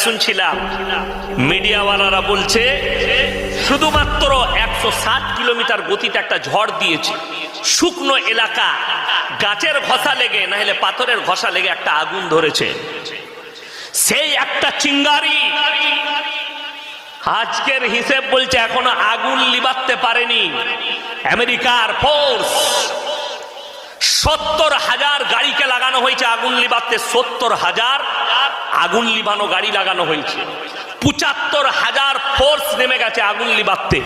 শুনছিলাম মিডিয়াওয়ালারা বলছে শুধুমাত্র 160 কিলোমিটার গতিতে একটা ঝড় দিয়েছে, শুকনো এলাকা, গাছের ঘষা লেগে না হলে পাথরের ঘষা লেগে একটা আগুন ধরেছে। সেই একটা চিঙ্গারি আজকের হিসেব বলছে এখনো আগুন লিবাতে পারেনি। আমেরিকার ফোর্স 70,000 গাড়িকে লাগানো হয়েছে আগুন লিবাতে, 70,000 আগুন লিবানো গাড়ি লাগানো হয়েছে। 75,000 ফোর্স নেমে গেছে আগুন লিবাতে।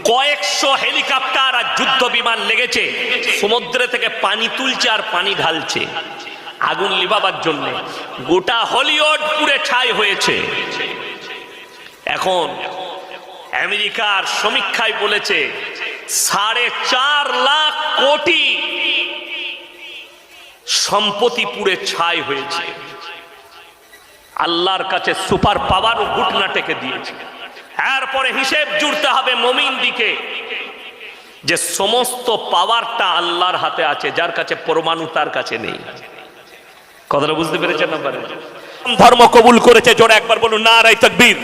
কয়েকশো হেলিকপ্টার আর যুদ্ধ বিমান লেগেছে, সমুদ্রে থেকে পানি তুলছে আর পানি ঢালছে আগুন লিবাবার জন্য। গোটা হলিউড পুড়ে ছাই হয়েছে। এখন আমেরিকার সমীক্ষায় বলেছে 4.5 লাখ কোটি সম্পত্তি পুড়ে ছাই হয়েছে। আল্লাহর কাছে সুপার পাওয়ার ও ঘুটনা টেকে দিয়েছে। এরপরে হিসেব জুড়তে হবে মুমিন দিকে যে সমস্ত পাওয়ারটা আল্লাহর হাতে আছে, যার কাছে পরমাণু তার কাছে নেই। কথাটা বুঝতে পেরেছেন? ধর্ম কবুল করেছে, জোরে একবার বলুন নারায়ে তাকবীর।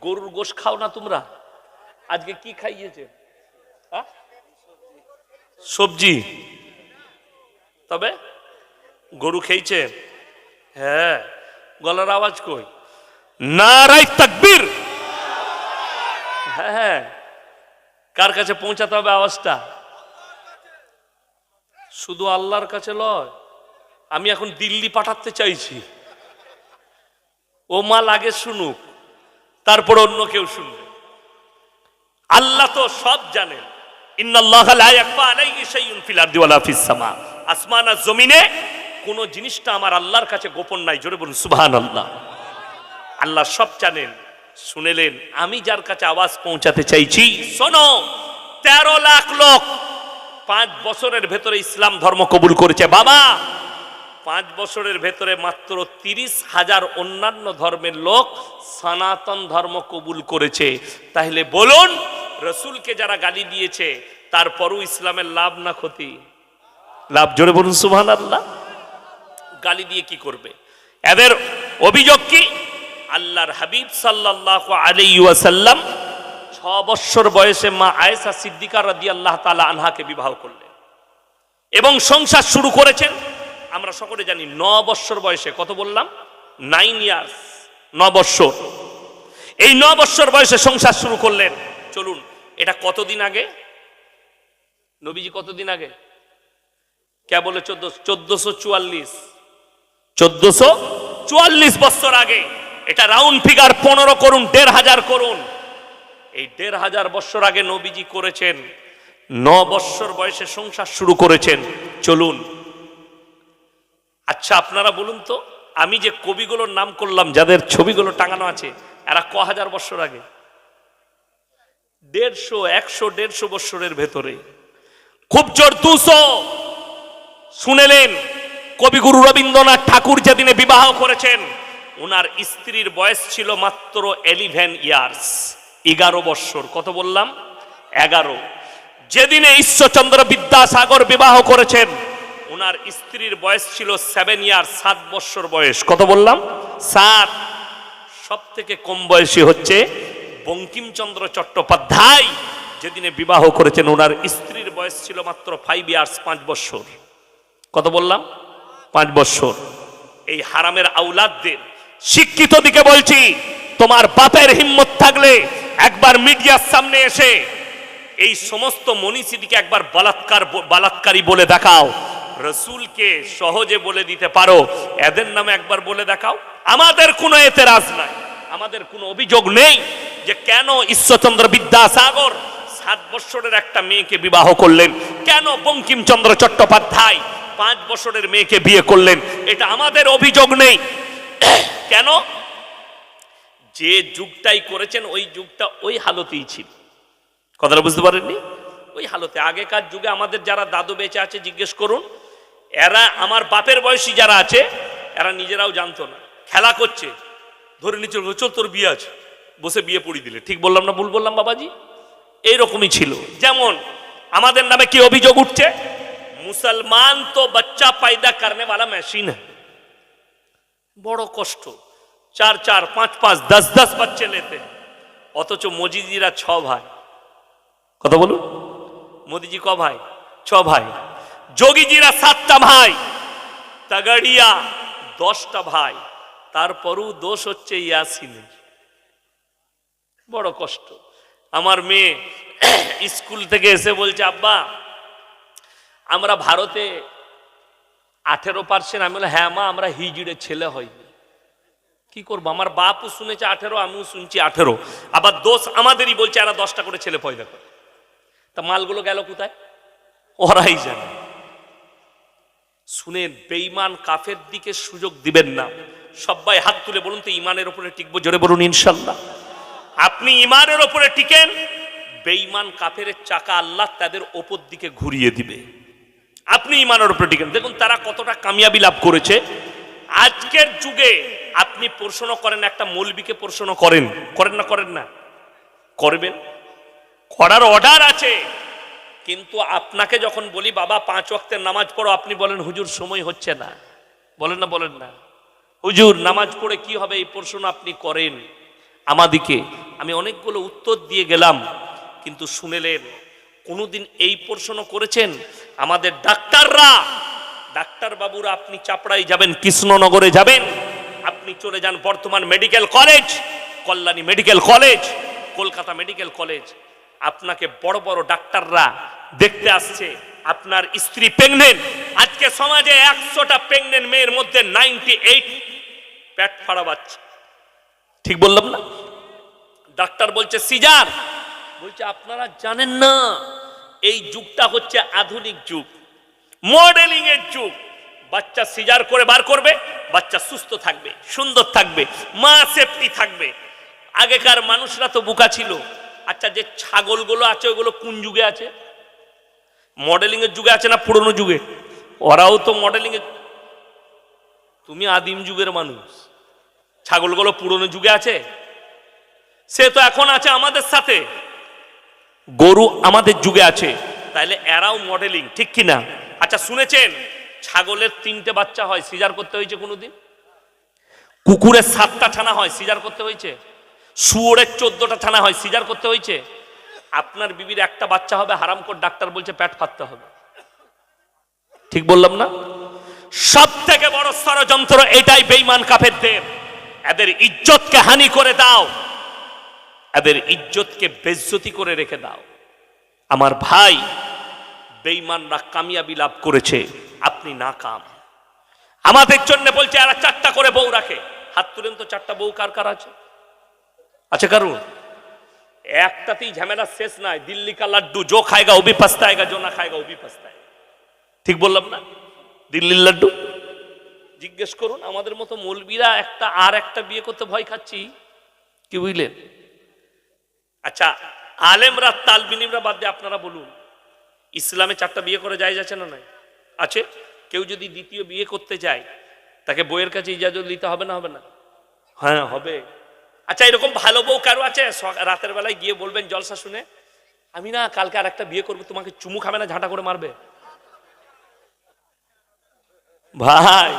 গরুর গোশ খাও না তোমরা? আজকে কি খাইয়েছে? সবজি। তবে গরু খেয়েছে? হ্যাঁ। গলার আওয়াজ কই? নারায়ে তাকবীর। হ্যাঁ, কার কাছে পৌঁছাতে হবে আওয়াজটা? শুধু আল্লাহর কাছে লয়। আমি এখন দিল্লি পাঠাতে চাইছি, ও মাল আগে শুনুক, তারপর অন্য কেউ শুনবে। আল্লাহ তো সব জানেন। ইন্নাল্লাহা লা ইয়াখফা আলাইহি শাইউন ফিল আরদি ওয়ালা ফিস সামা। আসমান আর জমিনে কোন জিনিসটা আমার আল্লাহর কাছে গোপন নাই। জোরে বলুন সুবহানাল্লাহ। আল্লাহ সব জানেন, শুনেলেন। আমি যার কাছে আওয়াজ পৌঁছাতে চাইছি, শোনো, 13 লাখ লোক 5 বছরের ভেতরে ইসলাম ধর্ম কবুল করেছে। বাবা, 5 বছরের ভেতরে মাত্র 30,000 অন্যান্য ধর্মের লোক সনাতন ধর্ম কবুল করেছে। তাহলে বলুন, রসুলকে যারা গালি দিয়েছে তারপরও ইসলামের লাভ না ক্ষতি? লাভ। জোরে বলুন সুবহানাল্লাহ। গালি দিয়ে কি করবে? এদের অভিযোগ কি? আল্লাহর হাবিব সাল্লাল্লাহু আলাইহি ওয়াসাল্লাম 6 বছর বয়সে মা আয়েশা সিদ্দিকা রাদিয়াল্লাহু তাআলা আনহাকে বিবাহ করলেন এবং সংসার শুরু করেছেন। আমরা সকলে জানি 9 বছর বয়সে, কত বললাম? 9 ইয়ার্স, 9 বছর। এই 9 বছর বয়সে সংসার শুরু করলেন। চলুন, এটা কতদিন আগে? নবীজি কতদিন আগে? কে বলে? 1444 বছর আগে। এটা রাউন্ড ফিগার 15 করুন, 1500 করুন। এই 1500 বছর আগে নবীজি করেছেন। 9 বছর বয়সে সংসার শুরু করেছেন। চলুন, আচ্ছা আপনারা বলুন তো, আমি যে কবিগুলোর নাম করলাম, যাদের ছবিগুলো টাঙানো আছে, এরা ক হাজার বছর আগে? 150 বছরের ভেতরে, খুব জোর 200। শুনেলেন, কবিগুরু রবীন্দ্রনাথ ঠাকুর যেদিনে বিবাহ করেছেন, ওনার স্ত্রীর বয়স ছিল মাত্র 11 ইয়ার্স, 11 বছর। কত বললাম? 11। যেদিনে ঈশ্বরচন্দ্র বিদ্যাসাগর বিবাহ করেছেন, ওনার স্ত্রীর বয়স ছিল 7 ইয়ার্স, 7 বছর বয়স। কত বললাম? 7। সব থেকে কম বয়সী হচ্ছে বঙ্কিমচন্দ্র চট্টোপাধ্যায়। যেদিনে বিবাহ করেছেন, ওনার স্ত্রীর বয়স ছিল মাত্র 5 ইয়ার্স, 5 বছর। কত বললাম? 5 বছর। এই হারামের আউলাদদের শিক্ষিত দিকে বলছি, তোমার বাপের হিম্মত থাকলে একবার মিডিয়ার সামনে এসে এই সমস্ত মনীষীদিকে একবার বলাৎকারী বলে দেখাও। রসুলকে সহজে বলে দিতে পারো, এদের নামে একবার বলে দেখাও। আমাদের কোনো এতেরাজ নাই, আমাদের কোনো অভিযোগ নেই যে কেন ঈশ্বরচন্দ্র বিদ্যাসাগর 7 বছরের একটা মেয়েকে বিবাহ করলেন, কেন বঙ্কিমচন্দ্র চট্টোপাধ্যায় 5 বছরের মেয়েকে বিয়ে করলেন। এটা আমাদের অভিযোগ নেই। কেন? যে যুগটাই করেছেন, ওই যুগটা ওই হালতেই ছিল। কথাটা বুঝতে পারেননি? ওই হালতে। আগেকার যুগে আমাদের যারা দাদু বেঁচে আছে, জিজ্ঞেস করুন, এরা আমার বাপের বয়সী যারা আছে, এরা নিজেরাও জানতো না। খেলা করছে, ধরে নিচে, চল তোর বিয়ে আছে, বসে বিয়ে পড়িয়ে দিলে। ঠিক বললাম না ভুল বললাম বাবাজি? এইরকমই ছিল। যেমন আমাদের নামে কি অভিযোগ উঠছে? মুসলমান তো বাচ্চা পয়দা করনে वाला মেশিন है। বড় কষ্ট। 4 4 5 5 10 10 বাচ্চা लेते, অথচ মোদিজিরা 6 ভাই। কথা বলুন, মোদিজি ক ভাই? 6 ভাই। যোগীজিরা 7টা ভাই, তাগাড়িয়া 10টা ভাই। তারপরও দোষ হচ্ছে ইয়াসিনের। বড় কষ্ট। আমার মেয়ে স্কুল থেকে এসে বলছে, আব্বা আমরা ভারতে 18%। আমি বললাম, হ্যাঁ মা, আমরা হিজড়ে ছেলে হয়নি। কি করবো, আমার বাপও শুনেছে 18, আমিও শুনছি 18। আবার দোষ আমাদেরই, বলছে এরা 10টা করে ছেলে পয়দা করে। তা মালগুলো গেল কোথায়? ওরাই জানে। শুনেন, বেঈমান কাফের দিকে সুযোগ দিবেন না। সবাই হাত তুলে বলুন তো, ইমানের উপরে টিকবো? জোরে বলুন ইনশাল্লাহ। আপনি ইমানের উপরে টিকেন, বেঈমান কাফের চাকা আল্লাহ তাদের ওপর দিকে ঘুরিয়ে দিবে। আপনি ইমানের উপরে টিকেন, দেখুন তারা কতটা কামিয়াবি লাভ করেছে। আজকের যুগে আপনি প্রশ্ন করেন, একটা মৌলবীকে প্রশ্ন করেন, করেন না? করেন না? করবেন, করার অর্ডার আছে। কিন্তু আপনাকে যখন বলি বাবা 5 ওয়াক্তের নামাজ পড়ো, আপনি বলেন হুজুর সময় হচ্ছে না। বলেন না? বলেন না? হুজুর নামাজ পড়ে কি হবে, এই প্রশ্ন আপনি করেন আমাদিকে। আমি অনেকগুলো উত্তর দিয়ে গেলাম, কিন্তু শুনেলেন কোনোদিন এই প্রশ্ন করেছেন? আমাদের ডাক্তাররা, ডাক্তার বাবুরা, আপনি চাপড়াই যাবেন, কৃষ্ণনগরে যাবেন, আপনি চলে যান Bardhaman medical college, Kalyani medical college, Kolkata medical college, আপনাকে বড় বড় ডাক্তাররা দেখতে আসছে। আপনার স্ত্রী প্রেগনেন্ট, আজকে সমাজে 100টা প্রেগনেন্ট মেয়ের মধ্যে 98 পেট ফাড়া বাচ্চা। ঠিক বললাম না? ডাক্তার বলছে সিজার, বলছে আপনারা জানেন না এই যুগটা হচ্ছে আধুনিক যুগ, মডেলিং এর যুগ। বাচ্চা সিজার করে বার করবে, বাচ্চা সুস্থ থাকবে, সুন্দর থাকবে, মা সেফটি থাকবে। আগেকার মানুষরা তো বোকা ছিল। আচ্ছা, যে ছাগলগুলো আছে ওগুলো কোন যুগে আছে? মডেলিং এর যুগে আছে না পুরনো যুগে? ওরাও তো মডেলিং এর। তুমি আদিম যুগের মানুষ, ছাগলগুলো পুরনো যুগে আছে? সে তো এখন আছে আমাদের সাথে। গরু আমাদের যুগে আছে, তাইলে এরাও মডেলিং, ঠিক কিনা? আচ্ছা শুনেছেন ছাগলের 3টে বাচ্চা হয়, সিজার করতে হয়েছে কোনোদিন? কুকুরের 7টা ছানা হয়, সিজার করতে হয়েছে? শুয়োরের 14টা ছানা হয়, সিজার করতে হয়েছে? আপনার বিবির একটা বাচ্চা হবে, হারামখোর ডাক্তার বলছে পেট ফাটতে হবে। ঠিক বললাম না? সব থেকে বড় ষড়যন্ত্র এটাই বেঈমান কাফেরদের। এদের ইজ্জতকে হানি করে দাও, এদের ইজ্জতকে বেইজ্জতি করে রেখে দাও। আমার ভাই, বেঈমানরা কামিয়াবি লাভ করেছে, আপনি নাকাম। আমাদের জন্য বলছে এরা 4টা করে বউ রাখে। হাত তুলেন তো, 4টা বউ কার কার আছে? আছে কারণ? একটাতেই ঝামেলা শেষ নাই। দিল্লি কা লাড্ডু, জো খায়গা ও ভি পস্তায়েগা, জো না খায়গা ও ভি পস্তায়েগা। ঠিক বললাম না? দিল্লির লাড্ডু। জিজ্ঞেস করুন, আমাদের মতো মৌলবীরা একটা বিয়ে করতে ভয় খাচ্ছি, কি বুঝলেন? আচ্ছা, আলেমরা তালবিনিমরা বাদ দিয়ে আপনারা বলুন, ইসলামে 4টা বিয়ে করে যায় যাচ্ছে না? নাই আছে। কেউ যদি দ্বিতীয় বিয়ে করতে যায়, তাকে বইয়ের কাছে ইজাজত নিতে হবে না? হবে না? হ্যাঁ হবে। আচ্ছা, এরকম ভালো বউ কারো আছে? রাতের বেলায় গিয়ে বলবেন জলসা শুনে, আমি না কালকে আর একটা বিয়ে করবো, তোমাকে চুমু খাবে না ঝাঁটা করে মারবে? ভাই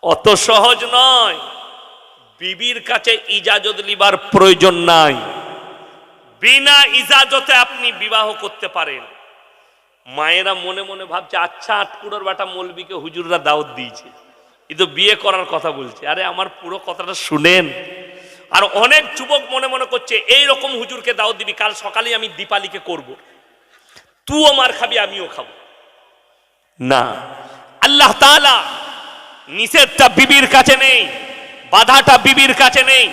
অত সহজ নয়। বিবির কাছে ইজাজত লিবার প্রয়োজন নাই, বিনা ইজাজতে আপনি বিবাহ করতে পারেন। মায়েরা মনে মনে ভাবছে, আচ্ছা 8 বেটা মৌলবীকে হুজুররা দাওয়াত দিয়েছে, এ তো বিয়ে করার কথা বলছে। আরে আমার পুরো কথাটা শুনেন। আর অনেক যুবক মনে মনে করছে এই রকম হুজুরকে দাওয়াত দিবি, কাল সকালে আমি দীপালিকে করব, তুইও মার খাবি আমিও খাবো। না, আল্লাহ তাআলা নিষেধটা বিবির কাছে নেই, বাধাটা বিবির কাছে নেই।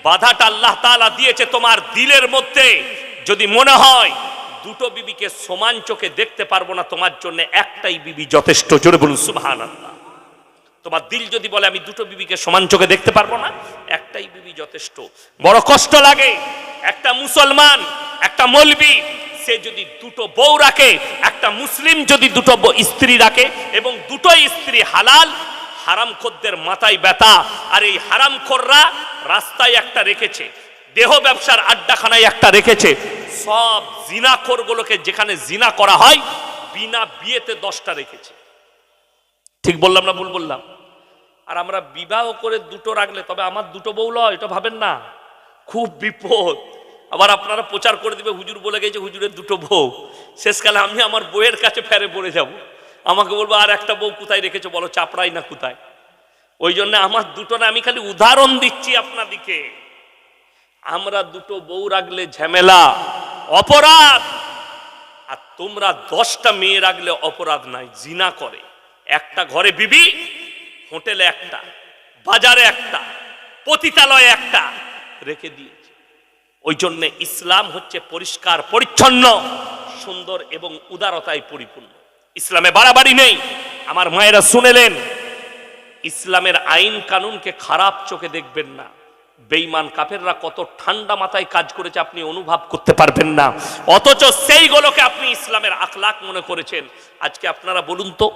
বাধাটা আল্লাহ তাআলা দিয়েছে তোমার দিলের মধ্যে। যদি মনে হয় 2টো বিবিকে সমান চোখে দেখতে পারবো না, তোমার জন্য একটাই বিবি যথেষ্ট। জোরে বলুন সুবহানাল্লাহ। তোমার দিল যদি বলে আমি 2টো বিবিকে সমান চোখে দেখতে পারবো না, একটাই বিবি যথেষ্ট। বড় কষ্ট লাগে একটা মুসলমান, একটা মৌলবী, সে যদি 2টো বউ রাখে, একটা মুসলিম যদি 2টো স্ত্রী রাখে, এবং 2টোই স্ত্রী হালাল। হারামখোরদের মাথায় ব্যথা। আর এই হারামখোররা রাস্তায় একটা রেখেছে, দেহ ব্যবসার আড্ডাখানায় একটা রেখেছে। সব জিনাখোরগুলোকে যেখানে জিনা করা হয়, বিনা বিয়েতে 10টা রেখেছে। ঠিক বললাম না ভুল বললাম? আর আমরা বিবাহ করে দুটো রাখলে, তবে আমার দুটো বউ লয়, এটা ভাবেন না, খুব বিপদ। আবার আপনারা প্রচার করে দিবে হুজুর বলে গেছে হুজুরের দুটো বউ, শেষকালে আমি আমার বউয়ের কাছে ফেরে পড়ে যাব, আমাকে বলবো আর একটা বউ কোথায় রেখেছো বলো, চাপড়াই না কোথায়। ওই জন্য আমার দুটো না, আমি খালি উদাহরণ দিচ্ছি আপনাদিকে। আমরা দুটো বউ রাখলে ঝামেলা, অপরাধ। আর তোমরা 10টা মেয়ে রাখলে অপরাধ নাই, জিনা করে। একটা ঘরে বিবি, হোটেলে একটা, বাজারে একটা, পতিতালয়ে একটা রেখে দিয়েছে। ওই জন্য ইসলাম হচ্ছে পরিষ্কার পরিচ্ছন্ন, সুন্দর এবং উদারতায় পরিপূর্ণ। ইসলামে বাড়াবাড়ি নেই। আমার মায়েরা শুনেলেন, ইসলামের আইন কানুনকে খারাপ চোখে দেখবেন না। বেঈমান কাফেররা কত ঠান্ডা মাথায় কাজ করেছে আপনি অনুভব করতে পারবেন না, অথচ সেইগুলোকে আপনি ইসলামের আখলাক মনে করেছেন। আজকে আপনারা বলুন তো,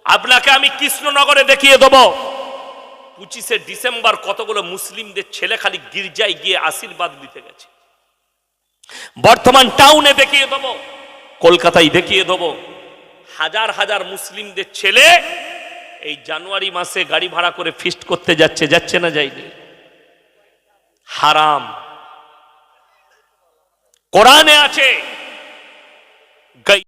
আপনাকে আমি কৃষ্ণনগরে দেখিয়ে দেব 25শে ডিসেম্বর কতগুলো মুসলিমদের ছেলে খালি গির্জায় গিয়ে আশীর্বাদ দিতে গেছে। বর্তমান টাউনে দেখিয়ে দেব, কলকাতায় দেখিয়ে দেব, হাজার হাজার মুসলিমদের ছেলে এই জানুয়ারি মাসে গাড়ি ভাড়া করে ফিস্ট করতে যাচ্ছে, যাচ্ছে না যায়নি? হারাম। কোরআনে আছে